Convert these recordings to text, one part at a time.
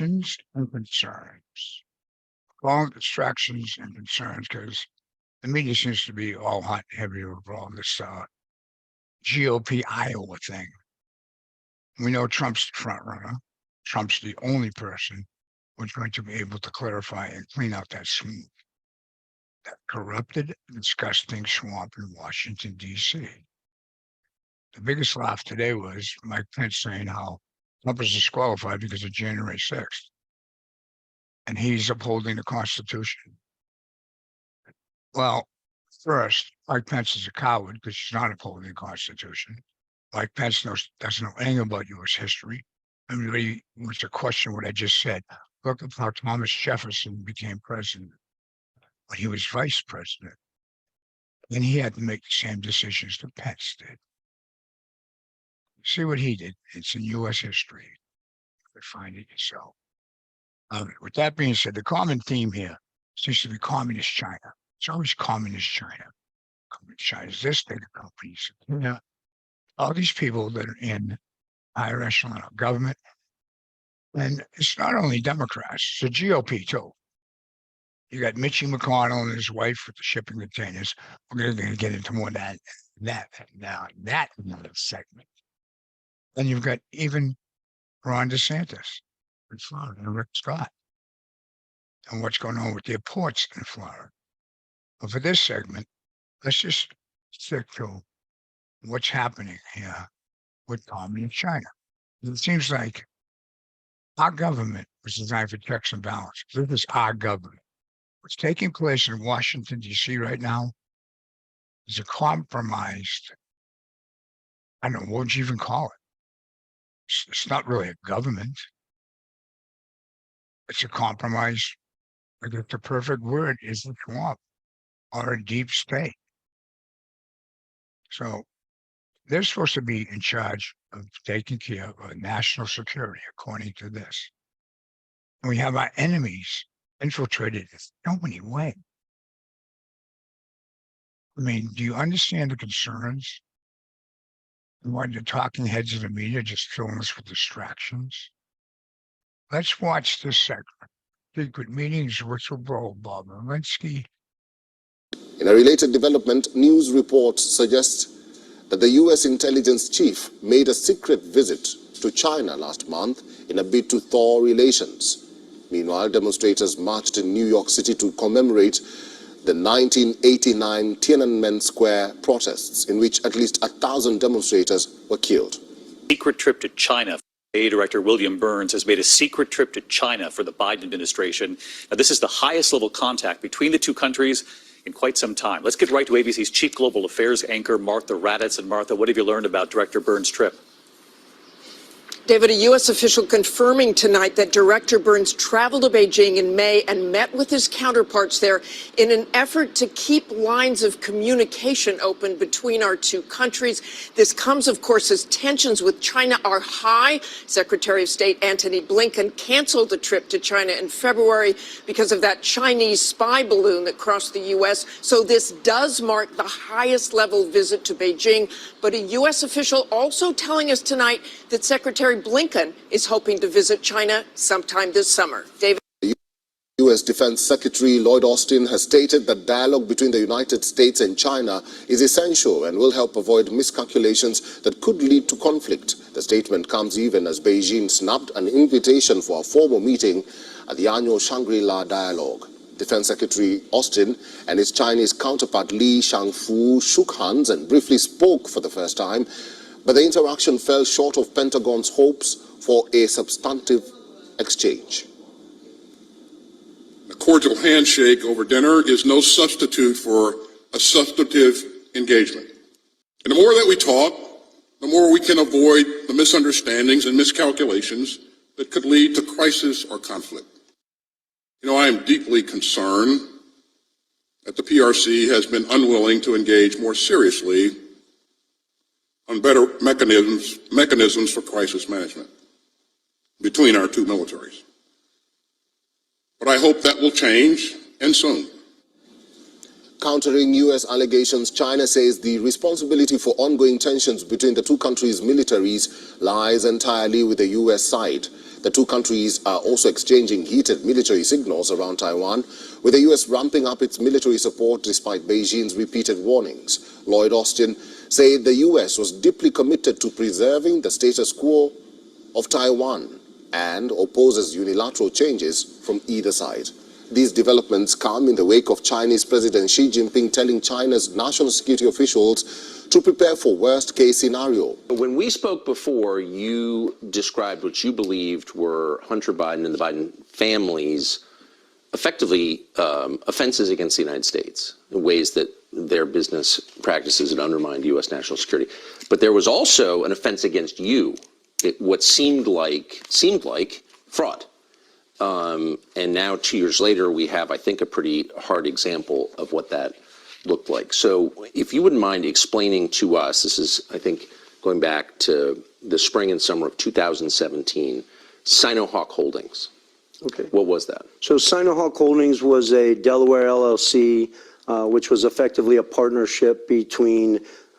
distractions and concerns. All distractions and concerns because the media seems to be all hot and heavy over all this GOP Iowa thing. We know Trump's the front runner. Trump's the only person who's going to be able to clarify and clean out that swamp, that corrupted, disgusting swamp in Washington, D.C. The biggest laugh today was Mike Pence saying how Trump is disqualified because of January 6th. And he's upholding the Constitution. Well, first, Mike Pence is a coward because he's not upholding the Constitution. Mike Pence doesn't know anything about U.S. history. Everybody wants to question what I just said. Look at how Thomas Jefferson became president when he was vice president. Then he had to make the same decisions that Pence did. See what he did. It's in U.S. history. You can find it yourself. With that being said, the common theme here seems to be communist China. It's always communist China. Communist China is this, they're the companies. Yeah. All these people that are in higher echelon of government. And it's not only Democrats, it's the GOP too. You got Mitchie McConnell and his wife with the shipping containers. We're going to get into more of that another segment. Then you've got even Ron DeSantis in Florida and Rick Scott and what's going on with the ports in Florida. But for this segment, let's just stick to what's happening here with communist China. It seems like our government was designed for checks and balances. This is our government. What's taking place in Washington, D.C. right now is a compromised, I don't know, what would you even call it? It's not really a government. It's a compromise. I guess the perfect word is a swamp or a deep state. So they're supposed to be in charge of taking care of national security, according to this. And we have our enemies infiltrated in so many ways. I mean, do you understand the concerns? And why the talking heads of the media just filling us with distractions? Let's watch this segment. Secret meetings, whistleblower Bob Alinsky. In a related development, news reports suggest that the U.S. intelligence chief made a secret visit to China last month in a bid to thaw relations. Meanwhile, demonstrators marched in New York City to commemorate the 1989 Tiananmen Square protests, in which at least 1,000 demonstrators were killed. Secret trip to China. CIA Director William Burns has made a secret trip to China for the Biden administration. Now, this is the highest level contact between the two countries in quite some time. Let's get right to ABC's Chief Global Affairs anchor, Martha Raddatz. And Martha, what have you learned about Director Burns' trip? David, a U.S. official confirming tonight that Director Burns traveled to Beijing in May and met with his counterparts there in an effort to keep lines of communication open between our two countries. This comes, of course, as tensions with China are high. Secretary of State Antony Blinken canceled the trip to China in February because of that Chinese spy balloon that crossed the U.S. So this does mark the highest level visit to Beijing. But a U.S. official also telling us tonight that Secretary Blinken is hoping to visit China sometime this summer. David. U.S. Defense Secretary Lloyd Austin has stated that dialogue between the United States and China is essential and will help avoid miscalculations that could lead to conflict. The statement comes even as Beijing snubbed an invitation for a formal meeting at the annual Shangri-La Dialogue. Defense Secretary Austin and his Chinese counterpart Li Shangfu shook hands and briefly spoke for the first time, but the interaction fell short of Pentagon's hopes for a substantive exchange. A cordial handshake over dinner is no substitute for a substantive engagement. And the more that we talk, the more we can avoid the misunderstandings and miscalculations that could lead to crisis or conflict. You know, I am deeply concerned that the PRC has been unwilling to engage more seriously on better mechanisms for crisis management between our two militaries. But I hope that will change, and soon. Countering U.S. allegations, China says the responsibility for ongoing tensions between the two countries' militaries lies entirely with the U.S. side. The two countries are also exchanging heated military signals around Taiwan, with the U.S. ramping up its military support despite Beijing's repeated warnings. Lloyd Austin said the U.S. was deeply committed to preserving the status quo of Taiwan and opposes unilateral changes from either side. These developments come in the wake of Chinese President Xi Jinping telling China's national security officials to prepare for worst-case scenario. When we spoke before, you described what you believed were Hunter Biden and the Biden family's effectively offenses against the United States in ways that their business practices had undermined U.S. national security. But there was also an offense against you, what seemed like fraud. And now 2 years later, we have, I think, a pretty hard example of what that looked like. So if you wouldn't mind explaining to us, this is, I think, going back to the spring and summer of 2017, Sinohawk Holdings. Okay. What was that? So Sinohawk Holdings was a Delaware LLC, which was effectively a partnership between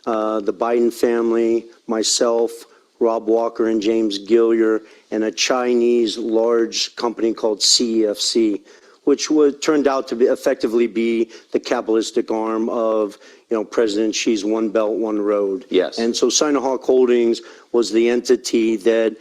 the Biden family, myself, Rob Walker and James Gillier, and a Chinese large company called CEFC, which turned out to effectively be the capitalistic arm of, President Xi's One Belt, One Road. Yes. And so Sinohawk Holdings was the entity that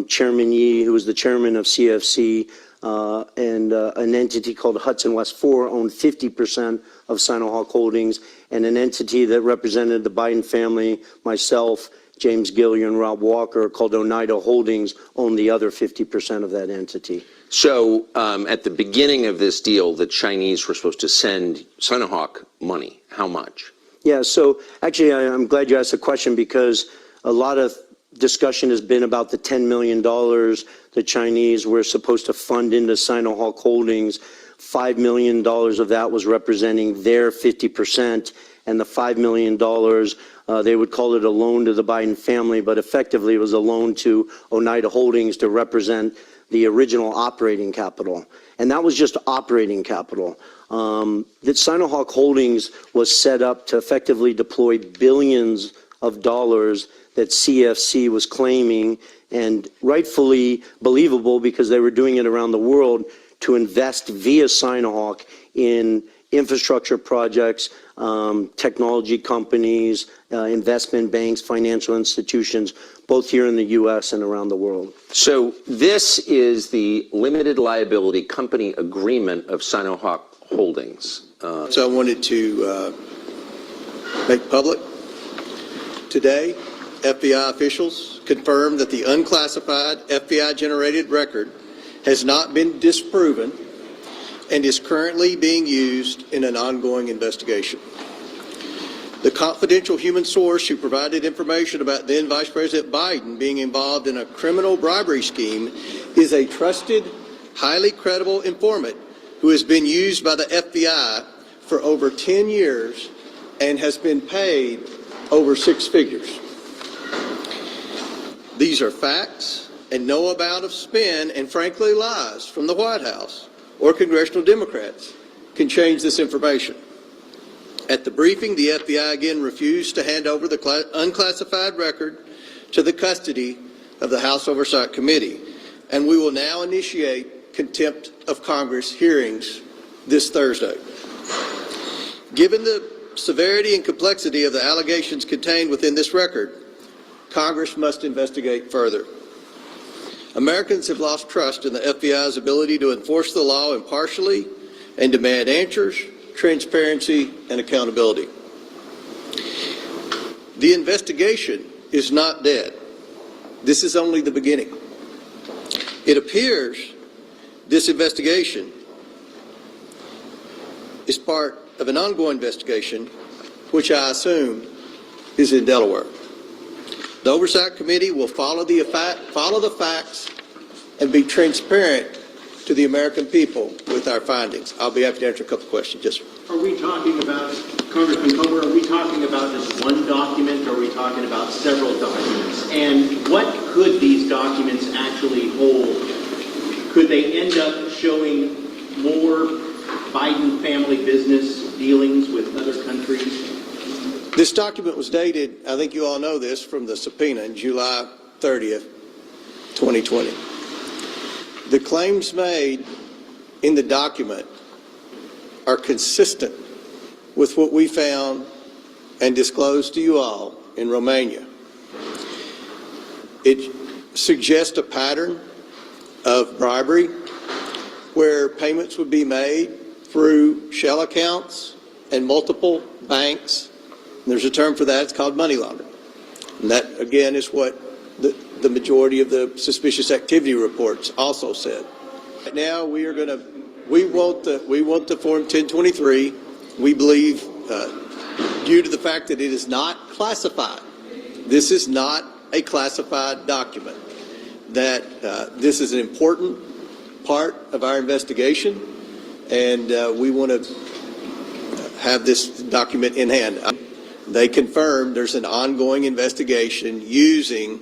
Chairman Yi, who was the chairman of CEFC, and an entity called Hudson West 4 owned 50% of Sinohawk Holdings, and an entity that represented the Biden family, myself, James Gillier and Rob Walker, called Oneida Holdings, owned the other 50% of that entity. So at the beginning of this deal, the Chinese were supposed to send Sinohawk money. How much? Yeah, so actually I'm glad you asked the question, because a lot of discussion has been about the $10 million the Chinese were supposed to fund into Sinohawk Holdings. $5 million of that was representing their 50%, and the $5 million, they would call it a loan to the Biden family, but effectively it was a loan to Oneida Holdings to represent the original operating capital. And that was just operating capital. That Sinohawk Holdings was set up to effectively deploy billions of dollars that CFC was claiming, and rightfully believable because they were doing it around the world, to invest via Sinohawk in infrastructure projects, technology companies, investment banks, financial institutions, both here in the U.S. and around the world. So this is the limited liability company agreement of Sinohawk Holdings. So I wanted to make public today, FBI officials confirmed that the unclassified FBI-generated record has not been disproven and is currently being used in an ongoing investigation. The confidential human source who provided information about then Vice President Biden being involved in a criminal bribery scheme is a trusted, highly credible informant who has been used by the FBI for over 10 years and has been paid over 6 figures. These are facts, and no amount of spin and frankly lies from the White House or congressional Democrats can change this information. At the briefing, the FBI again refused to hand over the unclassified record to the custody of the House Oversight Committee, and we will now initiate contempt of Congress hearings this Thursday. Given the severity and complexity of the allegations contained within this record, Congress must investigate further. Americans have lost trust in the FBI's ability to enforce the law impartially and demand answers, transparency, and accountability. The investigation is not dead. This is only the beginning. It appears this investigation is part of an ongoing investigation, which I assume is in Delaware. The Oversight Committee will follow the facts and be transparent to the American people with our findings. I'll be happy to answer a couple of questions. Yes, sir. Are we talking about, Congressman Comer, are we talking about just one document, or are we talking about several documents? And what could these documents actually hold? Could they end up showing more Biden family business dealings with other countries? This document was dated, I think you all know this, from the subpoena in July 30th, 2020. The claims made in the document are consistent with what we found and disclosed to you all in Romania. It suggests a pattern of bribery where payments would be made through shell accounts and multiple banks. And there's a term for that, it's called money laundering. And that, again, is what the majority of the suspicious activity reports also said. Right now, we want the Form 1023. We believe, due to the fact that it is not classified, this is not a classified document, that this is an important part of our investigation, and we want to have this document in hand. They confirmed there's an ongoing investigation using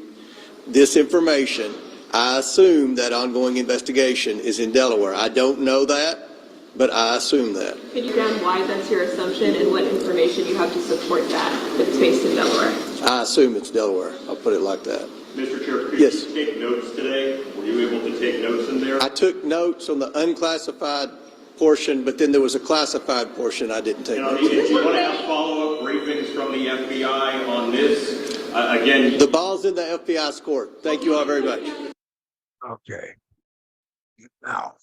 this information. I assume that ongoing investigation is in Delaware. I don't know that, but I assume that. Can you ground why that's your assumption and what information you have to support that it's based in Delaware? I assume it's Delaware. I'll put it like that. Mr. Chair, could Yes. you take notes today? Were you able to take notes in there? I took notes on the unclassified portion, but then there was a classified portion I didn't take notes on. If you want to have follow-up briefings from the FBI on this, again... The ball's in the FBI's court. Thank you all very much. Okay. Now,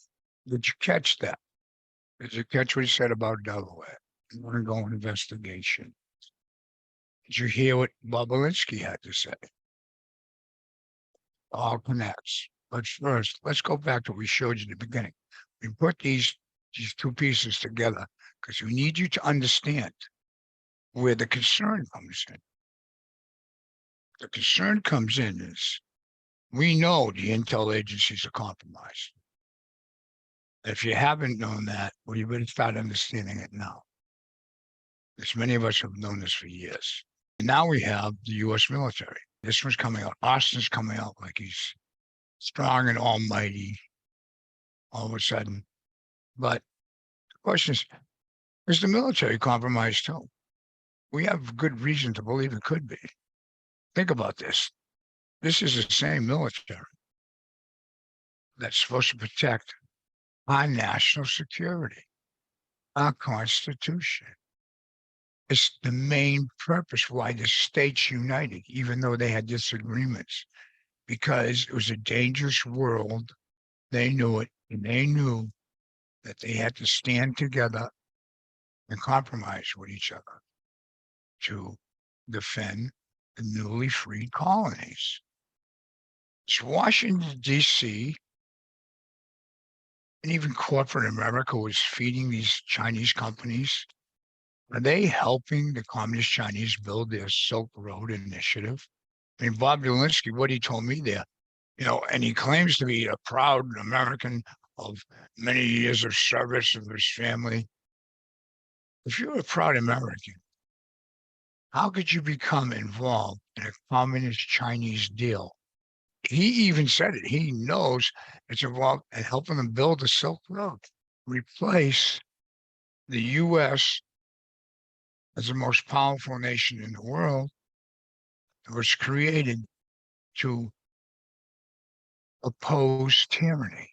did you catch that? Did you catch what he said about Delaware? An ongoing investigation. Did you hear what Bobolinsky had to say? All connects. But first, let's go back to what we showed you at the beginning. We put these two pieces together because we need you to understand where the concern comes in. The concern comes in is we know the intel agencies are compromised. If you haven't known that, well, you better start understanding it now. Because many of us have known this for years. And now we have the U.S. military. This one's coming out. Austin's coming out like he's strong and almighty all of a sudden. But the question is the military compromised too? We have good reason to believe it could be. Think about this. This is the same military that's supposed to protect our national security, our Constitution. It's the main purpose why the states united, even though they had disagreements, because it was a dangerous world. They knew it, and they knew that they had to stand together and compromise with each other to defend the newly freed colonies. It's Washington, D.C., and even corporate America was feeding these Chinese companies. Are they helping the Communist Chinese build their Silk Road initiative? I mean, Bob Dolinsky, what he told me there, and he claims to be a proud American of many years of service of his family. If you're a proud American, how could you become involved in a Communist Chinese deal? He even said it. He knows it's involved in helping them build the Silk Road, replace the U.S. as the most powerful nation in the world. It was created to oppose tyranny.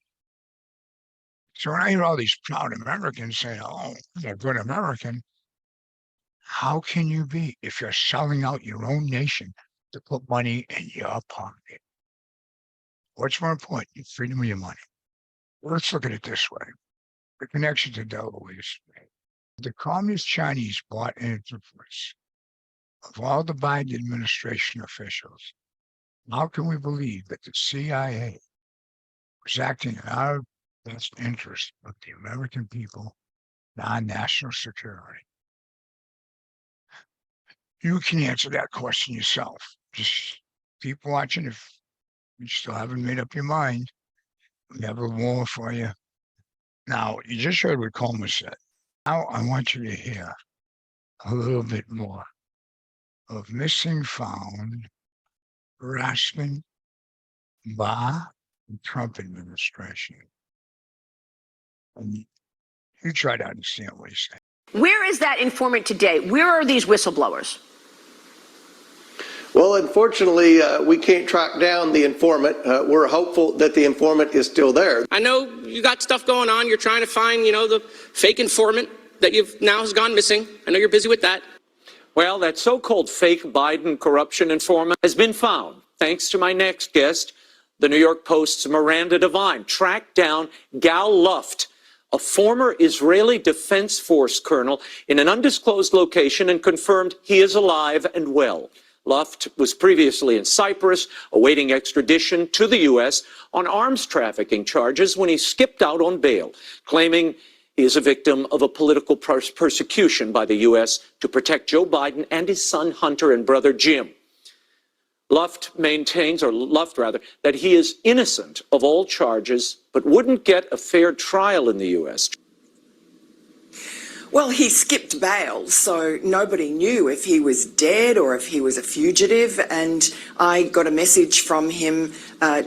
So when I hear all these proud Americans saying, oh, I'm a good American, how can you be if you're selling out your own nation to put money in your pocket? What's more important, your freedom of your money? Well, let's look at it this way. The connection to Delaware is the Communist Chinese bought into this. Of all the Biden administration officials, how can we believe that the CIA was acting in our best interest of the American people and our national security? You can answer that question yourself. Just keep watching. If you still haven't made up your mind, we have a war for you. Now, you just heard what Coleman said. Now I want you to hear a little bit more of missing found, Raskin, Barr, and Trump administration. And you try to understand what he's saying. Where is that informant today? Where are these whistleblowers? Well, unfortunately, we can't track down the informant. We're hopeful that the informant is still there. I know you got stuff going on. You're trying to find, the fake informant that now has gone missing. I know you're busy with that. Well, that so-called fake Biden corruption informant has been found, thanks to my next guest. The New York Post's Miranda Devine tracked down Gal Luft, a former Israeli Defense Force colonel, in an undisclosed location and confirmed he is alive and well. Luft was previously in Cyprus, awaiting extradition to the U.S. on arms trafficking charges when he skipped out on bail, claiming he is a victim of a political persecution by the U.S. to protect Joe Biden and his son Hunter and brother Jim. Luft maintains, that he is innocent of all charges, but wouldn't get a fair trial in the U.S. Well, he skipped bail, so nobody knew if he was dead or if he was a fugitive. And I got a message from him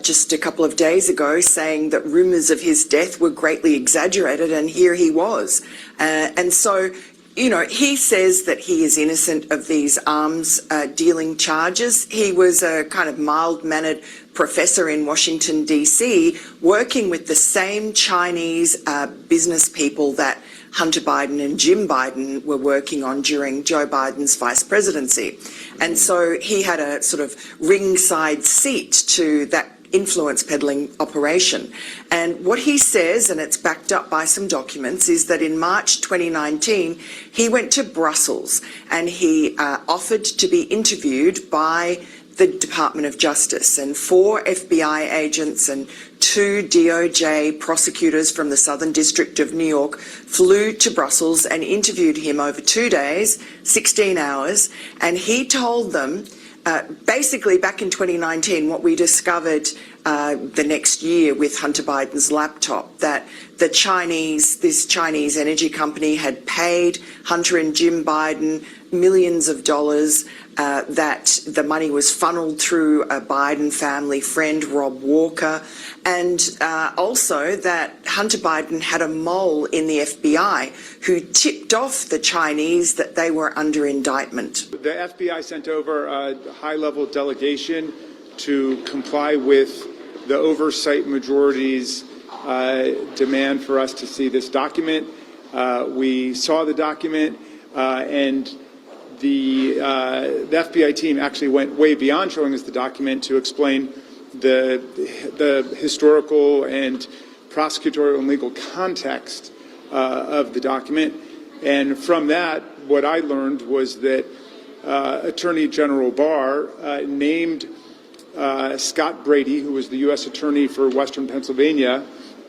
just a couple of days ago saying that rumours of his death were greatly exaggerated, and here he was. And so, he says that he is innocent of these arms dealing charges. He was a kind of mild-mannered professor in Washington, D.C., working with the same Chinese business people that Hunter Biden and Jim Biden were working on during Joe Biden's vice presidency. And so he had a sort of ringside seat to that influence peddling operation. And what he says, and it's backed up by some documents, is that in March 2019, he went to Brussels and he offered to be interviewed by the Department of Justice, and 4 FBI agents and 2 DOJ prosecutors from the Southern District of New York flew to Brussels and interviewed him over 2 days, 16 hours, and he told them basically back in 2019 what we discovered the next year with Hunter Biden's laptop, that this Chinese energy company had paid Hunter and Jim Biden millions of dollars, that the money was funneled through a Biden family friend, Rob Walker, and also that Hunter Biden had a mole in the FBI who tipped off the Chinese that they were under indictment. The FBI sent over a high-level delegation to comply with the oversight majority's demand for us to see this document. We saw the document, and the FBI team actually went way beyond showing us the document to explain the historical and prosecutorial and legal context of the document. And from that, what I learned was that Attorney General Barr named Scott Brady, who was the U.S. Attorney for Western Pennsylvania,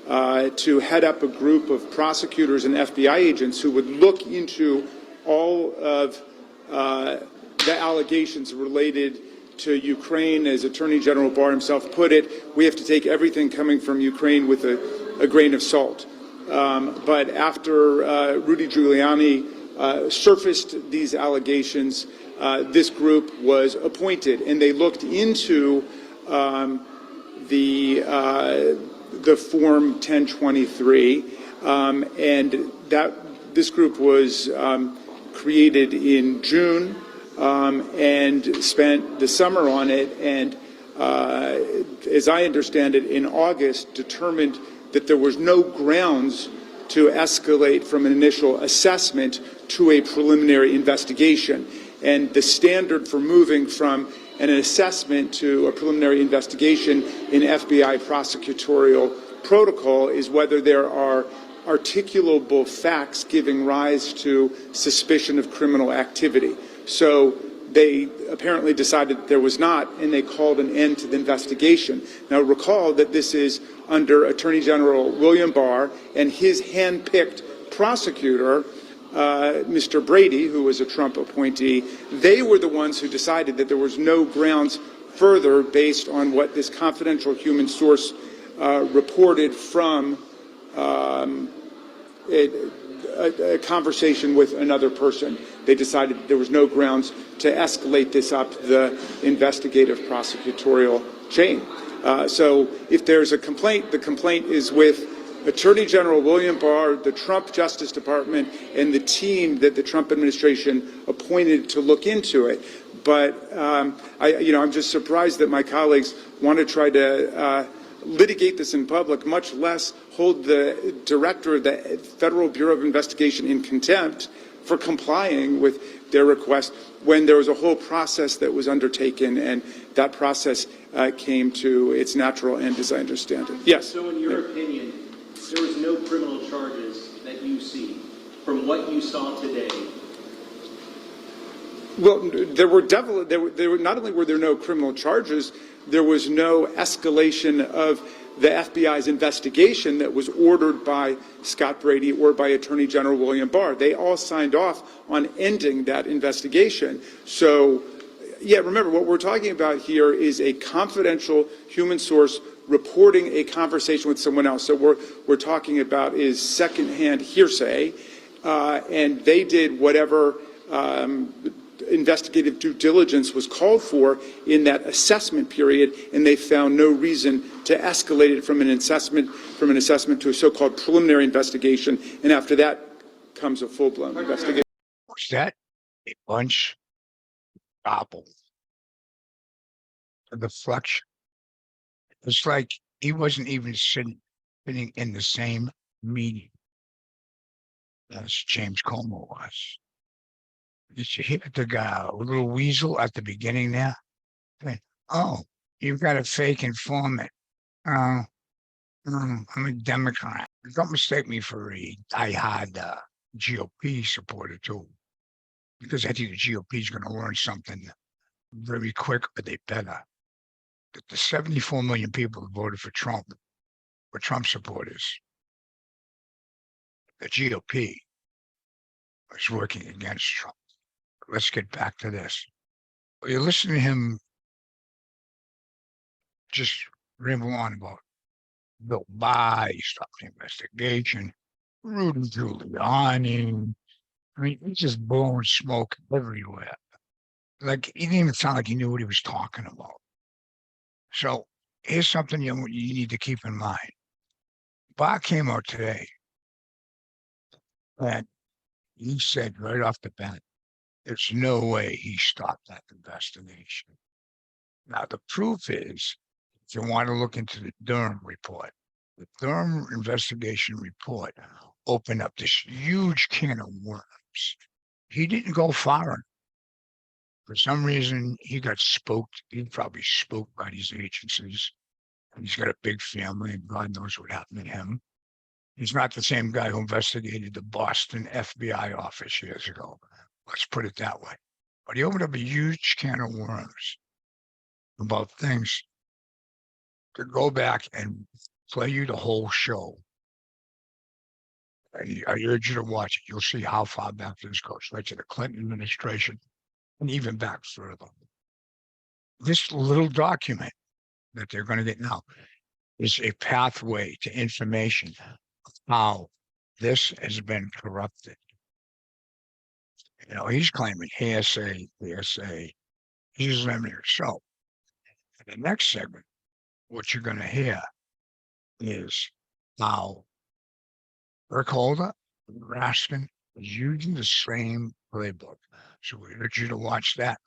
to head up a group of prosecutors and FBI agents who would look into all of the allegations related to Ukraine. As Attorney General Barr himself put it, we have to take everything coming from Ukraine with a grain of salt. But after Rudy Giuliani surfaced these allegations, this group was appointed, and they looked into the Form 1023, and this group was created in June and spent the summer on it, and as I understand it, in August determined that there was no grounds to escalate from an initial assessment to a preliminary investigation. And the standard for moving from an assessment to a preliminary investigation in FBI prosecutorial protocol is whether there are articulable facts giving rise to suspicion of criminal activity. So they apparently decided there was not, and they called an end to the investigation. Now recall that this is under Attorney General William Barr and his hand-picked prosecutor, Mr. Brady, who was a Trump appointee. They were the ones who decided that there was no grounds further based on what this confidential human source reported from a conversation with another person. They decided there was no grounds to escalate this up the investigative prosecutorial chain. So if there's a complaint, the complaint is with Attorney General William Barr, the Trump Justice Department, and the team that the Trump administration appointed to look into it. But I'm just surprised that my colleagues want to try to litigate this in public, much less hold the director of the Federal Bureau of Investigation in contempt for complying with their request when there was a whole process that was undertaken, and that process came to its natural end, as I understand it. Yes. So in your opinion, there was no criminal charges that you see from what you saw today? Well, there were not only were there no criminal charges, there was no escalation of the FBI's investigation that was ordered by Scott Brady or by Attorney General William Barr. They all signed off on ending that investigation. So, yeah, remember, what we're talking about here is a confidential human source reporting a conversation with someone else. So we're talking about is secondhand hearsay, and they did whatever investigative due diligence was called for in that assessment period, and they found no reason to escalate it from an assessment to a so-called preliminary investigation, and after that comes a full-blown investigation. Was that a bunch of gobble? A deflection. It's like he wasn't even sitting in the same meeting as James Comer was. Did you hear the guy, a little weasel at the beginning there? Oh, you've got a fake informant. I'm a Democrat. Don't mistake me for a diehard GOP supporter too, because I think the GOP is going to learn something very quick, but they better. The 74 million people who voted for Trump were Trump supporters. The GOP was working against Trump. Let's get back to this. You listen to him just ramble on about Bill Barr, he stopped the investigation, Rudy Giuliani. I mean, he's just blowing smoke everywhere. Like, he didn't even sound like he knew what he was talking about. So here's something you need to keep in mind. Barr came out today and he said right off the bat, there's no way he stopped that investigation. Now, the proof is, if you want to look into the Durham report, the Durham investigation report opened up this huge can of worms. He didn't go far enough. For some reason, he got spooked. He probably spooked by these agencies. He's got a big family, and God knows what happened to him. He's not the same guy who investigated the Boston FBI office years ago. Let's put it that way. But he opened up a huge can of worms about things to go back and play you the whole show. I urge you to watch it. You'll see how far back this goes, right to the Clinton administration and even back further. This little document that they're going to get now is a pathway to information of how this has been corrupted. You know, he's claiming hearsay. He's limited. So, in the next segment, what you're going to hear is how Burkholder and Raskin is using the same playbook. So we urge you to watch that.